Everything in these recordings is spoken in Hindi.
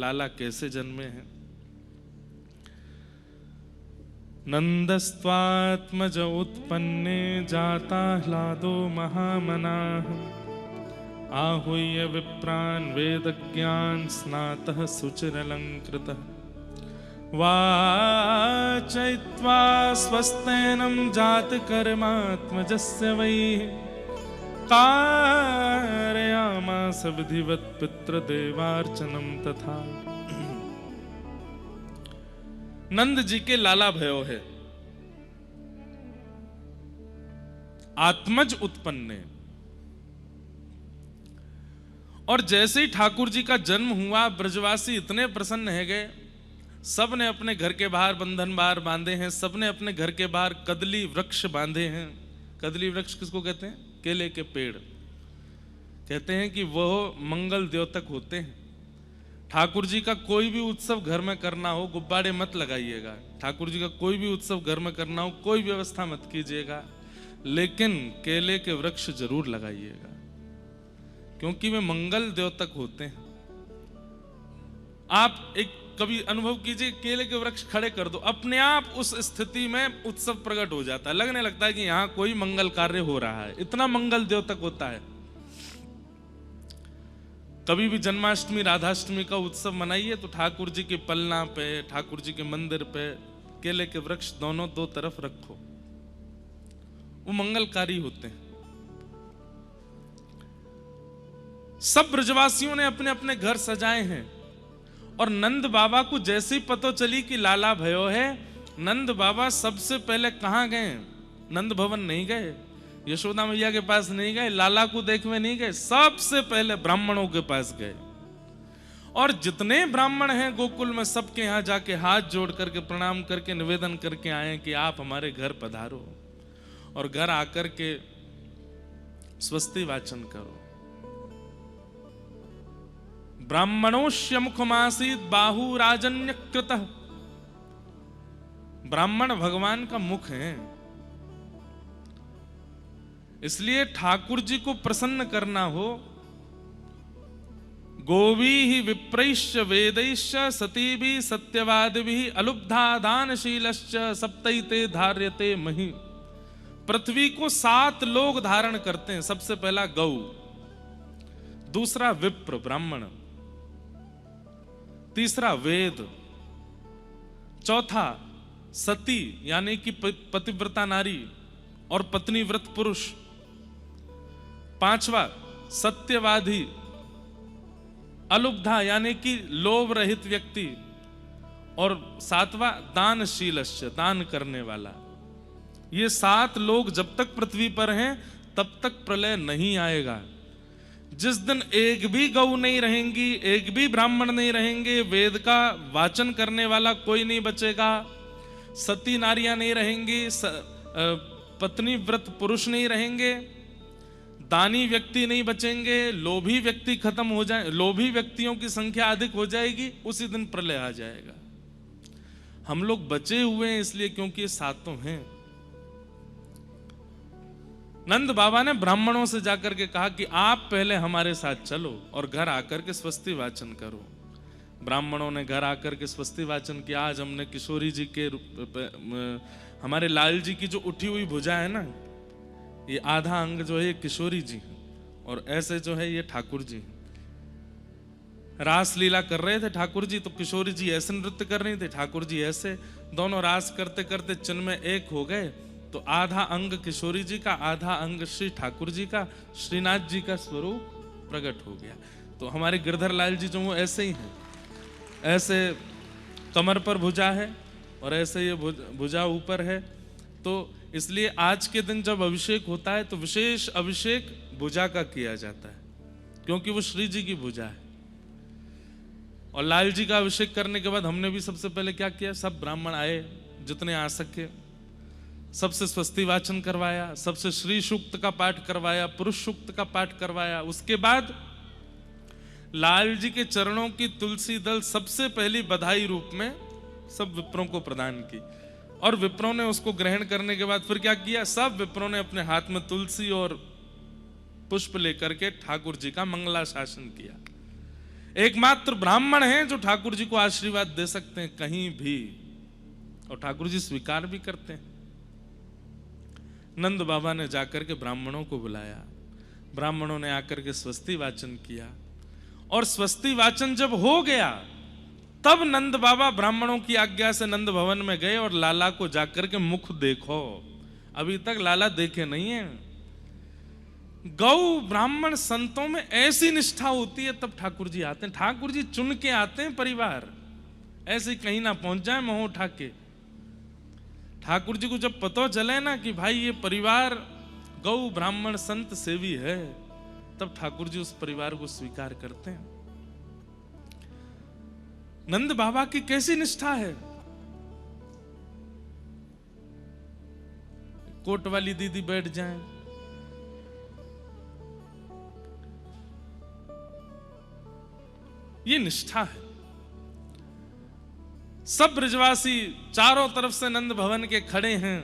लाला कैसे जन्मे हैं। नंदस्त्वात्मज उत्पन्ने जाताह्लादो महामनाः आहूय विप्रान् वेदज्ञान स्नातः सुचिरलंकृतः वाचयित्वा स्वस्तेनं जातकर्मात्मजस्य वै कारयामास विधिवत् पितृदेवार्चनं तथा। नंद जी के लाला भयो है, आत्मज उत्पन्न। और जैसे ही ठाकुर जी का जन्म हुआ, ब्रजवासी इतने प्रसन्न है गए, सब ने अपने घर के बाहर बंधन बार बांधे हैं, सब ने अपने घर के बाहर कदली वृक्ष बांधे हैं। कदली वृक्ष किसको कहते हैं? केले के पेड़। कहते हैं कि वह मंगल द्योतक होते हैं। ठाकुर जी का कोई भी उत्सव घर में करना हो, गुब्बारे मत लगाइएगा। ठाकुर जी का कोई भी उत्सव घर में करना हो, कोई व्यवस्था मत कीजिएगा, लेकिन केले के वृक्ष जरूर लगाइएगा, क्योंकि वे मंगल द्योतक होते हैं। आप एक कभी अनुभव कीजिए, केले के वृक्ष खड़े कर दो, अपने आप उस स्थिति में उत्सव प्रकट हो जाता है, लगने लगता है कि यहां कोई मंगल कार्य हो रहा है, इतना मंगल द्योतक होता है। कभी भी जन्माष्टमी राधाष्टमी का उत्सव मनाइए तो ठाकुर जी के पलना पे, ठाकुर जी के मंदिर पे केले के वृक्ष दोनों दो तरफ रखो, वो मंगलकारी होते हैं। सब ब्रजवासियों ने अपने अपने घर सजाए हैं, और नंद बाबा को जैसे ही पता चली कि लाला भयो है, नंद बाबा सबसे पहले कहां गए? नंद भवन नहीं गए, यशोदा मैया के पास नहीं गए, लाला को देखने नहीं गए, सबसे पहले ब्राह्मणों के पास गए। और जितने ब्राह्मण हैं गोकुल में, सबके यहां जाके हाथ जोड़ करके प्रणाम करके निवेदन करके आए कि आप हमारे घर पधारो, और घर आकर के स्वस्ति वाचन करो। ब्राह्मणोश्य मुखमासीत बाहु राजन्यकृतः। ब्राह्मण भगवान का मुख है, इसलिए ठाकुर जी को प्रसन्न करना हो, गोवी ही विप्रैश्च वेदैश्च सतीभि सत्यवादिभि अलुब्धा दानशीलश्च सप्तैते धार्यते महि। पृथ्वी को 7 लोग धारण करते हैं। सबसे पहला गौ, दूसरा विप्र ब्राह्मण, तीसरा वेद, चौथा सती यानी कि पतिव्रता नारी और पत्नी व्रत पुरुष, पांचवा सत्यवादी अलुब्धा यानी कि लोभ रहित व्यक्ति, और सातवां दानशीलश्च दान करने वाला। ये 7 लोग जब तक पृथ्वी पर हैं तब तक प्रलय नहीं आएगा। जिस दिन एक भी गौ नहीं रहेंगी, एक भी ब्राह्मण नहीं रहेंगे, वेद का वाचन करने वाला कोई नहीं बचेगा, सती नारियां नहीं रहेंगी, पत्नी व्रत पुरुष नहीं रहेंगे, दानी व्यक्ति नहीं बचेंगे, लोभी व्यक्ति खत्म हो जाए, लोभी व्यक्तियों की संख्या अधिक हो जाएगी, उसी दिन प्रलय आ जाएगा। हम लोग बचे हुए हैं इसलिए क्योंकि ये 7 हैं। नंद बाबा ने ब्राह्मणों से जाकर के कहा कि आप पहले हमारे साथ चलो और घर आकर के स्वस्ति वाचन करो। ब्राह्मणों ने घर आकर के स्वस्ति वाचन किया। आज हमने किशोरी जी के हमारे लाल जी की जो उठी हुई भुजा है ना, ये आधा अंग जो है ये किशोरी जी है, और ऐसे जो है ये ठाकुर जी हैं। रास लीला कर रहे थे ठाकुर जी, तो किशोरी जी ऐसे नृत्य कर रही थे, ठाकुर जी ऐसे, दोनों रास करते करते चिन्ह में एक हो गए। तो आधा अंग किशोरी जी का, आधा अंग श्री ठाकुर जी का, श्रीनाथ जी का स्वरूप प्रकट हो गया। तो हमारे गिरधर लाल जी जो वो ऐसे ही हैं, ऐसे कमर पर भुजा है और ऐसे ये भुजा ऊपर है। तो इसलिए आज के दिन जब अभिषेक होता है तो विशेष अभिषेक भुजा का किया जाता है, क्योंकि वो श्री जी की भुजा है। और लाल जी का अभिषेक करने के बाद हमने भी सबसे पहले क्या किया, सब ब्राह्मण आए जितने आ सके, सबसे स्वस्ति वाचन करवाया, सबसे श्री सूक्त का पाठ करवाया, पुरुष सूक्त का पाठ करवाया। उसके बाद लाल जी के चरणों की तुलसी दल सबसे पहली बधाई रूप में सब विप्रों को प्रदान की, और विप्रों ने उसको ग्रहण करने के बाद फिर क्या किया, सब विप्रों ने अपने हाथ में तुलसी और पुष्प लेकर के ठाकुर जी का मंगला शासन किया। एकमात्र ब्राह्मण हैं जो ठाकुर जी को आशीर्वाद दे सकते हैं कहीं भी, और ठाकुर जी स्वीकार भी करते हैं। नंद बाबा ने जाकर के ब्राह्मणों को बुलाया, ब्राह्मणों ने आकर के स्वस्ति वाचन किया, और स्वस्ति वाचन जब हो गया तब नंद बाबा ब्राह्मणों की आज्ञा से नंद भवन में गए और लाला को जाकर के मुख देखो। अभी तक लाला देखे नहीं है। गौ ब्राह्मण संतों में ऐसी निष्ठा होती है तब ठाकुर जी आते हैं। ठाकुर जी चुन के आते हैं परिवार, ऐसे कहीं ना पहुंच जाए मोह उठा के। ठाकुर जी को जब पता चले ना कि भाई ये परिवार गौ ब्राह्मण संत सेवी है, तब ठाकुर जी उस परिवार को स्वीकार करते हैं। नंद बाबा की कैसी निष्ठा है। कोट वाली दीदी बैठ जाएं, ये निष्ठा है। सब ब्रजवासी चारों तरफ से नंद भवन के खड़े हैं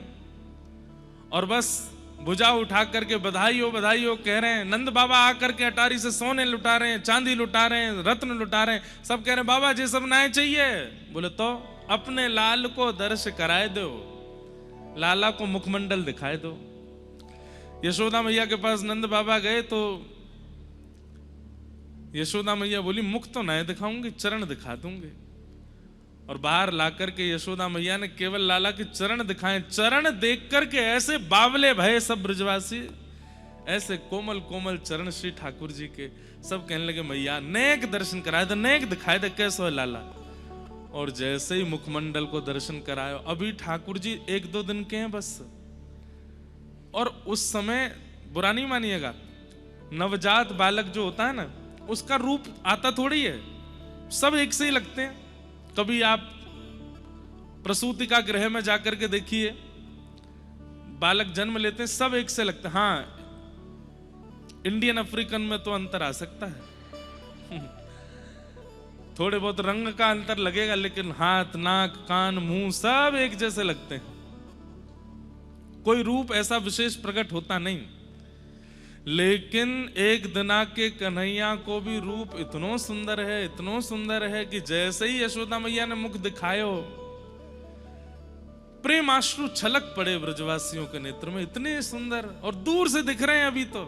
और बस भुजा उठा करके बधाई हो कह रहे हैं। नंद बाबा आकर के अटारी से सोने लुटा रहे हैं, चांदी लुटा रहे हैं, रत्न लुटा रहे हैं। सब कह रहे हैं बाबा जी सब नाए चाहिए। बोले तो अपने लाल को दर्श कराए दो, लाला को मुखमंडल दिखाए दो। यशोदा मैया के पास नंद बाबा गए तो यशोदा मैया बोली मुख तो नहीं दिखाऊंगी, चरण दिखा दूंगी। और बाहर लाकर के यशोदा मैया ने केवल लाला के चरण दिखाए। चरण देख करके ऐसे बावले भये सब ब्रजवासी, ऐसे कोमल कोमल चरण श्री ठाकुर जी के। सब कहने लगे मैया नेक दर्शन कराए दे, नेक दिखाए दे, कैसे हो लाला। और जैसे ही मुखमंडल को दर्शन करायो, अभी ठाकुर जी 1-2 दिन के हैं बस। और उस समय बुरा नहीं मानिएगा, नवजात बालक जो होता है ना, उसका रूप आता थोड़ी है, सब एक से ही लगते हैं। कभी आप प्रसूति का गृह में जाकर के देखिए, बालक जन्म लेते हैं सब एक से लगते हैं। हाँ, इंडियन अफ्रीकन में तो अंतर आ सकता है थोड़े बहुत रंग का अंतर लगेगा, लेकिन हाथ, नाक, कान, मुंह सब एक जैसे लगते हैं। कोई रूप ऐसा विशेष प्रकट होता नहीं। लेकिन एक दिना के कन्हैया को भी रूप इतनो सुंदर है, इतनो सुंदर है कि जैसे ही यशोदा मैया ने मुख दिखायो, प्रेमाश्रु छलक पड़े ब्रजवासियों के नेत्र में। इतने सुंदर, और दूर से दिख रहे हैं अभी तो।